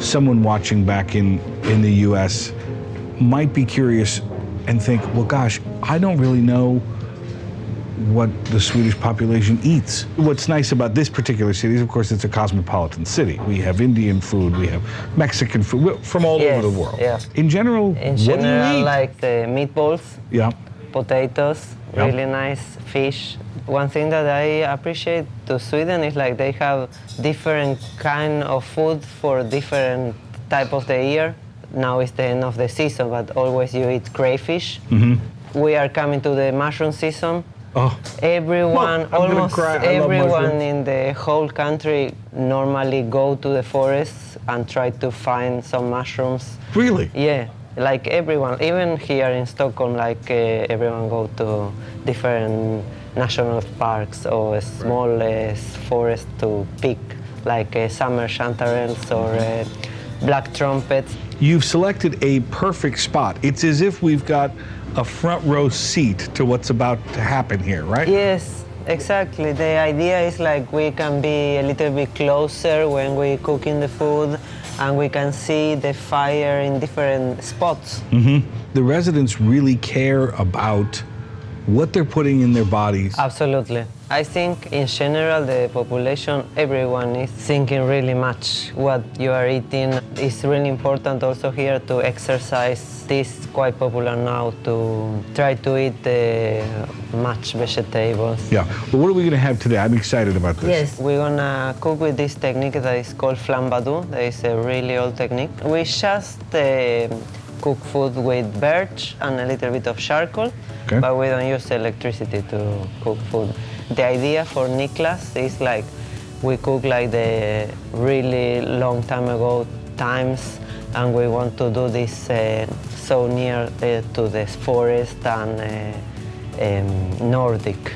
someone watching back in the US might be curious and think, well, gosh, I don't really know what the Swedish population eats. What's nice about this particular city is, of course, it's a cosmopolitan city. We have Indian food, we have Mexican food, from all over the world. Yeah. In general, what do you eat? Like the meatballs, potatoes, Yeah. really nice fish. One thing that I appreciate to Sweden is like they have different kind of food for different type of the year. Now it's the end of the season, but always you eat crayfish. We are coming to the mushroom season. Oh. Everyone, Well, almost everyone mushrooms. in the whole country normally go to the forests and try to find some mushrooms. Really? Yeah, like everyone, even here in Stockholm, like everyone go to different national parks or small forests to pick like summer chanterelles or black trumpets. You've selected a perfect spot. It's as if we've got a front row seat to what's about to happen here, right? Yes, exactly. The idea is like we can be a little bit closer when we cooking the food and we can see the fire in different spots. The residents really care about what they're putting in their bodies. Absolutely. I think in general the population, everyone is thinking really much what you are eating. It's really important also here to exercise. This quite popular now to try to eat much vegetables. Yeah. Well, what are we going to have today? I'm excited about this. Yes, we're gonna cook with this technique that is called flambadou. That is a really old technique. We just cook food with birch and a little bit of charcoal, but we don't use electricity to cook food. The idea for Niklas is like we cook like the really long time ago times, and we want to do this so near to the forest and Nordic.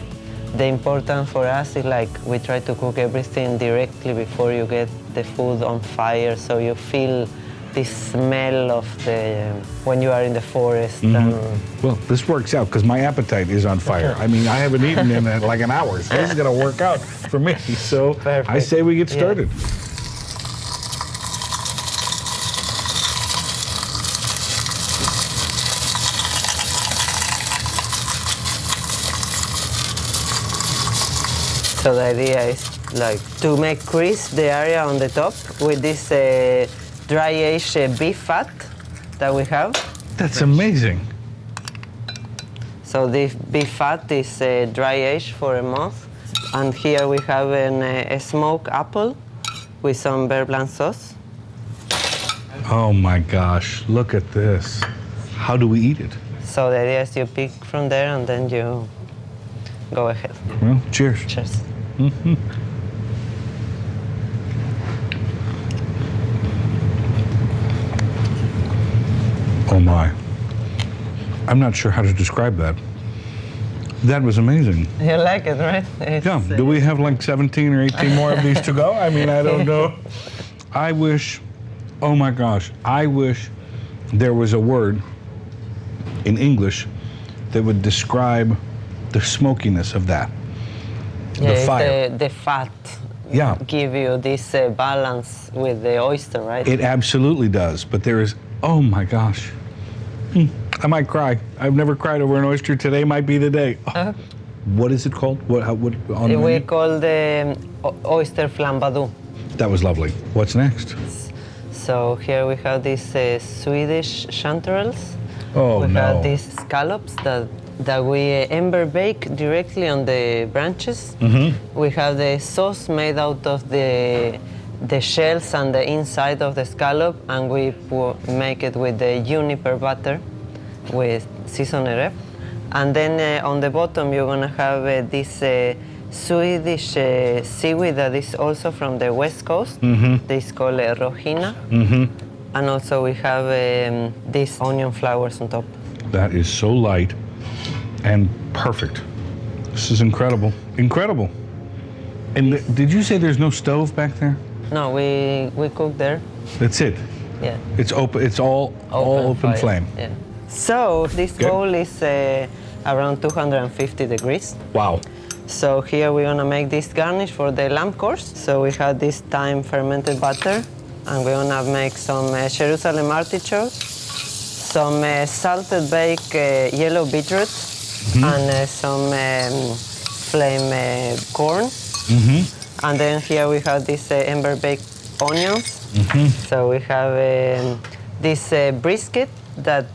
The important for us is like we try to cook everything directly before you get the food on fire, so you feel the smell of the when you are in the forest. Well, this works out because my appetite is on fire. I mean, I haven't eaten in like an hour, so this is going to work out for me. So Perfect. I say we get started. So the idea is like to make crisp the area on the top with this dry aged beef fat that we have. That's amazing. So this beef fat is dry aged for a month. And here we have a smoked apple with some beurre blanc sauce. Oh my gosh, look at this. How do we eat it? So the idea is you pick from there and then you go ahead. Well, cheers. Cheers. Oh my. I'm not sure how to describe that. That was amazing. You like it, right? Yeah. Do we have like 17 or 18 more of these to go? I mean, I don't know. I wish, oh my gosh, I wish there was a word in English that would describe the smokiness of that. Yeah, The fire. The fat give you this balance with the oyster, right? It absolutely does, but there is, oh my gosh. I might cry. I've never cried over an oyster. Today might be the day. Oh. What is it called? What on the We menu? call the oyster flambadou. That was lovely. What's next? So here we have these Swedish Chanterelles. Oh, we no. have these scallops that we ember bake directly on the branches. We have the sauce made out of the shells and the inside of the scallop, and we make it with the juniper butter with seasoned herb. And then on the bottom you're gonna have this Swedish seaweed that is also from the west coast. This is called rojina. And also we have these onion flowers on top. That is so light and perfect. This is incredible. Incredible. And did you say there's no stove back there? No, we cook there. That's it? Yeah. It's open, it's all open fire. flame. Yeah. So this bowl is around 250 degrees. Wow. So here we're gonna make this garnish for the lamb course. So we have this thyme fermented butter and we're gonna make some Jerusalem artichokes, some salted baked yellow beetroot, and some flame corn. And then here we have this ember baked onions. So we have this brisket that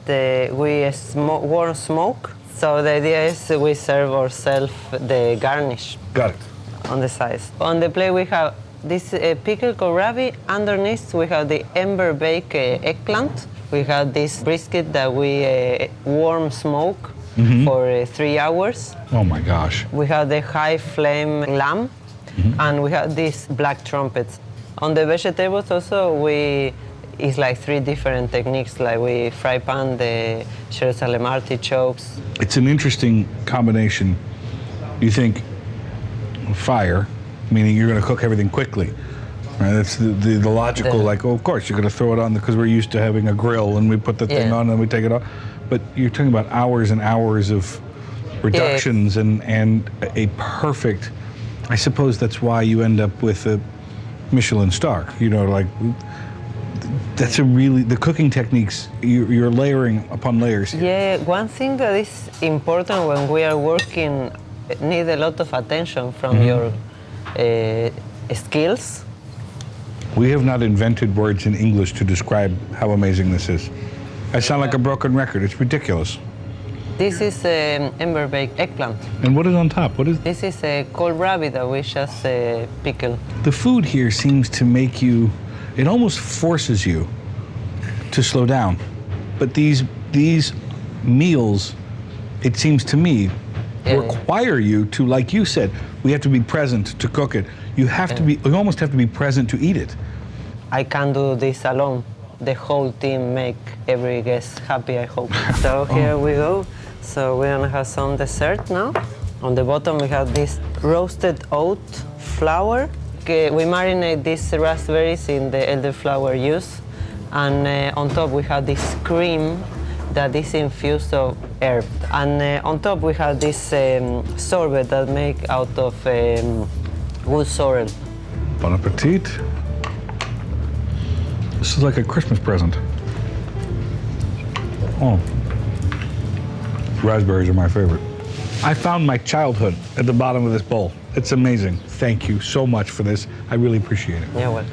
we warm smoke. So the idea is we serve ourselves the garnish. Got it. On the sides. On the plate we have this pickled kohlrabi. Underneath we have the ember baked eggplant. We have this brisket that we warm smoke for 3 hours. Oh my gosh. We have the high flame lamb, and we have these black trumpets. On the vegetables also it's like 3 different techniques, like we fry pan the Jerusalem artichokes. It's an interesting combination. You think fire, meaning you're going to cook everything quickly. Right? That's the logical, like, oh, of course, you're going to throw it on because we're used to having a grill and we put the thing on and we take it off. But you're talking about hours and hours of reductions and a perfect, I suppose that's why you end up with a Michelin Star. You know, like, that's a really, the cooking techniques, you're layering upon layers here. Yeah, one thing that is important when we are working, need a lot of attention from your skills. We have not invented words in English to describe how amazing this is. I sound like a broken record. It's ridiculous. This is ember baked eggplant. And what is on top? What is? This is a kohlrabi that we just pickle. The food here seems to make you, it almost forces you to slow down. But these meals, it seems to me, require you to, like you said, we have to be present to cook it. You have to be, you almost have to be present to eat it. I can't do this alone. The whole team make every guest happy, I hope. So here we go. So we're gonna have some dessert now. On the bottom we have this roasted oat flour. Okay, we marinate these raspberries in the elderflower juice. And on top we have this cream that is infused of herb. And on top we have this sorbet that make out of wood sorrel. Bon appetit. This is like a Christmas present. Oh. Raspberries are my favorite. I found my childhood at the bottom of this bowl. It's amazing. Thank you so much for this. I really appreciate it. Yeah, well.